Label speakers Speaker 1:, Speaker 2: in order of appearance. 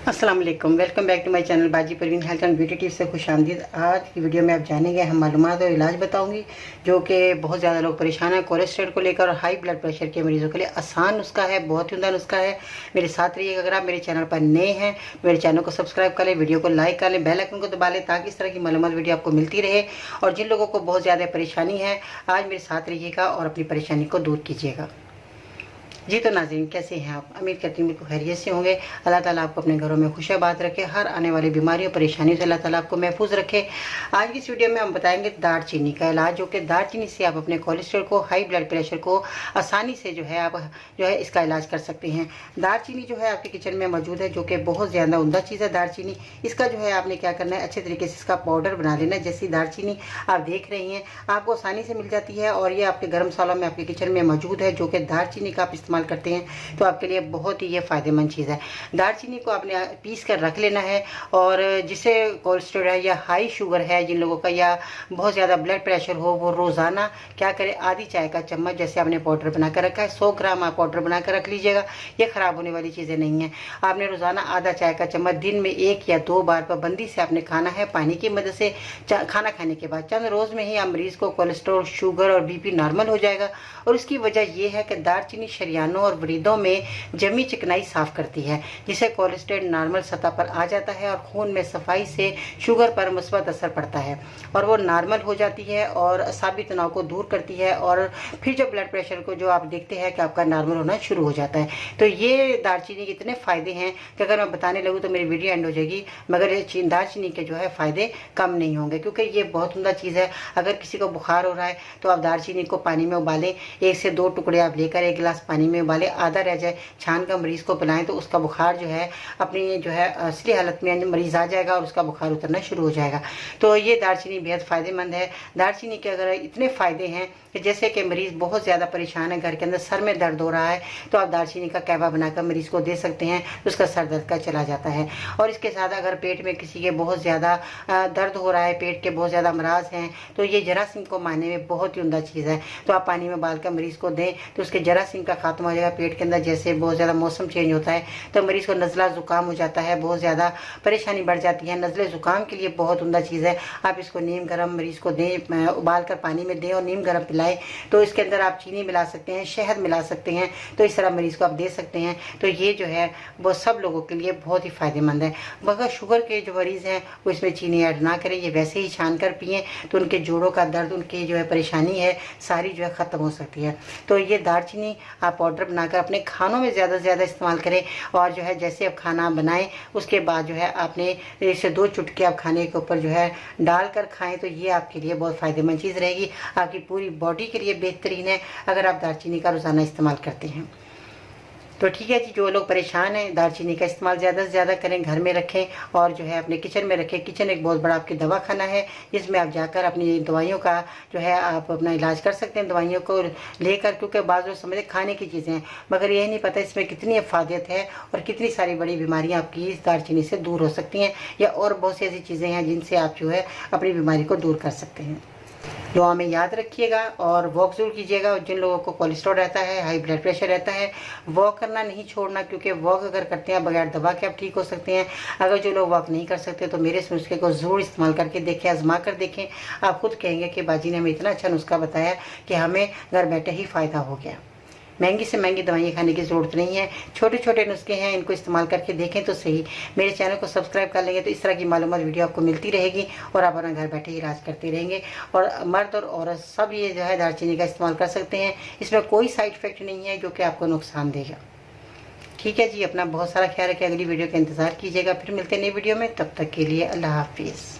Speaker 1: अस्सलाम वालेकुम, welcome back to my channel Baji Parveen health and beauty tips से खुशामदीद। आज की वीडियो में आप जानेंगे हम मालूमात और इलाज बताऊंगी जो कि बहुत ज़्यादा लोग परेशान हैं कोलेस्ट्रॉल को लेकर और हाई ब्लड प्रेशर के मरीजों के लिए आसान नुस्खा है, बहुत ही उम्दा नुस्खा है। मेरे साथ रहिएगा। अगर आप मेरे चैनल पर नए हैं मेरे चैनल को सब्सक्राइब कर लें, वीडियो को लाइक कर लें, बेल आइकन को दबा लें ताकि इस तरह की मालूमात वीडियो आपको मिलती रहे। और जिन लोगों को बहुत ज़्यादा परेशानी है आज मेरे साथ रहिएगा और अपनी परेशानी को दूर कीजिएगा। जी तो नाज़रीन, कैसे हैं आप? उम्मीद करती हूँ बिल्कुल खैरियत से होंगे। अल्लाह ताला आपको अपने घरों में खुशबाद रखे, हर आने वाली बीमारियों परेशानियों से अल्लाह ताला आपको महफूज रखे। आज की इस वीडियो में हम बताएंगे दालचीनी का इलाज, जो कि दालचीनी से आप अपने कोलेस्ट्रॉल को, हाई ब्लड प्रेशर को आसानी से आप इसका इलाज कर सकते हैं। दालचीनी जो है आपके किचन में मौजूद है, जो कि बहुत ज़्यादा उम्दा चीज़ है दालचीनी। इसका आपने क्या करना है, अच्छे तरीके से इसका पाउडर बना लेना है। जैसी दालचीनी आप देख रही हैं आपको आसानी से मिल जाती है और ये आपके गर्म मसालों में आपके किचन में मौजूद है, जो कि दालचीनी का आप इस्तेमाल करते हैं तो आपके लिए बहुत ही ये फ़ायदेमंद चीज़ है। दालचीनी को आपने पीस कर रख लेना है और जिसे कोलेस्ट्रॉल है या हाई शुगर है जिन लोगों का, या बहुत ज़्यादा ब्लड प्रेशर हो, वो रोज़ाना क्या करें, आधी चाय का चम्मच जैसे आपने पाउडर बना कर रखा है 100 ग्राम आप पाउडर बना कर रख लीजिएगा। ये ख़राब होने वाली चीज़ें नहीं हैं। आपने रोज़ाना आधा चाय का चम्मच दिन में 1 या 2 बार पाबंदी से आपने खाना है, पानी की मदद से। खाना खाने के बाद चंद रोज़ में ही आप मरीज़ को कोलेस्ट्रॉल, शुगर और बीपी नॉर्मल हो जाएगा। और उसकी वजह यह है कि दालचीनी शरियानों और वरीदों में जमी चिकनाई साफ करती है, जिससे कोलेस्ट्रॉल नॉर्मल सतह पर आ जाता है और खून में सफाई से शुगर पर मुस्बत असर पड़ता है और वो नॉर्मल हो जाती है और असाबी तनाव को दूर करती है। और फिर जो ब्लड प्रेशर को जो आप देखते हैं कि आपका नॉर्मल होना शुरू हो जाता है। तो ये दालचीनी के इतने फ़ायदे हैं कि अगर मैं बताने लगूँ तो मेरी वीडियो एंड हो जाएगी, मगर ये दालचीनी के फ़ायदे कम नहीं होंगे, क्योंकि ये बहुत उम्दा चीज़ है। अगर किसी को बुखार हो रहा है तो आप दालचीनी को पानी में उबालें, 1 से 2 टुकड़े आप लेकर 1 गिलास पानी में उबालें, आधा रह जाए छान का मरीज़ को पिलाएं तो उसका बुखार अपनी असली हालत में मरीज़ आ जाएगा और उसका बुखार उतरना शुरू हो जाएगा। तो ये दालचीनी बेहद फ़ायदेमंद है। दालचीनी के अगर इतने फ़ायदे हैं कि जैसे कि मरीज़ बहुत ज़्यादा परेशान है, घर के अंदर सर में दर्द हो रहा है तो आप दालचीनी का कहवा बनाकर मरीज़ को दे सकते हैं, तो उसका सर दर्द का चला जाता है। और इसके साथ अगर पेट में किसी के बहुत ज़्यादा दर्द हो रहा है, पेट के बहुत ज़्यादा अमराज हैं, तो ये जरासीम को मारने में बहुत ही उम्दा चीज़ है। तो आप पानी में उबाल कर मरीज़ को दें तो उसके जरासीम का खात्मा हो जाएगा। पेट के अंदर जैसे बहुत ज़्यादा मौसम चेंज होता है तो मरीज़ को नज़ला ज़ुकाम हो जाता है, बहुत ज़्यादा परेशानी बढ़ जाती है। नज़ले ज़ुकाम के लिए बहुत उम्दा चीज़ है। आप इसको नीम गर्म मरीज़ को दें, उबाल कर पानी में दें और नीम गर्म पिलाएं। तो इसके अंदर आप चीनी मिला सकते हैं, शहद मिला सकते हैं, तो इस तरह मरीज़ को आप दे सकते हैं। तो ये वो सब लोगों के लिए बहुत ही फ़ायदेमंद है। मगर शुगर के जो मरीज़ हैं वो इसमें चीनी ऐड ना करें, ये वैसे ही छान कर पिएँ तो उनके जोड़ों का दर्द, उनकी परेशानी है सारी ख़त्म हो सकती है। तो ये दालचीनी आप पाउडर बनाकर अपने खानों में ज़्यादा से ज़्यादा इस्तेमाल करें। और जैसे आप खाना बनाएं उसके बाद आपने 1 से 2 चुटकी आप खाने के ऊपर डाल कर खाएं, तो ये आपके लिए बहुत फ़ायदेमंद चीज़ रहेगी। आपकी पूरी बॉडी के लिए बेहतरीन है अगर आप दालचीनी का रोज़ाना इस्तेमाल करते हैं। तो ठीक है जी, जो लोग परेशान हैं दालचीनी का इस्तेमाल ज़्यादा से ज़्यादा करें, घर में रखें और अपने किचन में रखें। किचन एक बहुत बड़ा आपकी दवाखाना है, जिसमें आप जाकर अपनी दवाइयों का आप अपना इलाज कर सकते हैं दवाइयों को लेकर, क्योंकि बाज़ लोग समझते खाने की चीज़ें हैं मगर यही नहीं पता इसमें कितनी अफादियत है और कितनी सारी बड़ी बीमारियाँ आपकी इस दालचीनी से दूर हो सकती हैं, या और बहुत सी ऐसी चीज़ें हैं जिनसे आप अपनी बीमारी को दूर कर सकते हैं। दुआ में याद रखिएगा और वॉक ज़रूर कीजिएगा। और जिन लोगों को कोलेस्ट्रॉल रहता है, हाई ब्लड प्रेशर रहता है, वॉक करना नहीं छोड़ना, क्योंकि वॉक अगर करते हैं बगैर दवा के आप ठीक हो सकते हैं। अगर जो लोग वॉक नहीं कर सकते तो मेरे इस नुस्खे को ज़रूर इस्तेमाल करके देखें, आजमा कर देखें। आप खुद कहेंगे कि बाजी ने हमें इतना अच्छा नुस्खा बताया कि हमें घर बैठे ही फ़ायदा हो गया। महंगी से महंगी दवाइयाँ खाने की ज़रूरत नहीं है, छोटे छोटे नुस्खे हैं, इनको इस्तेमाल करके देखें तो सही। मेरे चैनल को सब्सक्राइब कर लेंगे तो इस तरह की मालूमात वीडियो आपको मिलती रहेगी और आप अपना घर बैठे ही इलाज करते रहेंगे। और मर्द और औरत सब ये दालचीनी का इस्तेमाल कर सकते हैं। इसमें कोई साइड इफ़ेक्ट नहीं है जो कि आपको नुकसान देगा। ठीक है जी, अपना बहुत सारा ख्याल रखें। अगली वीडियो का इंतज़ार कीजिएगा। फिर मिलते हैं नई वीडियो में, तब तक के लिए अल्लाह हाफिज़।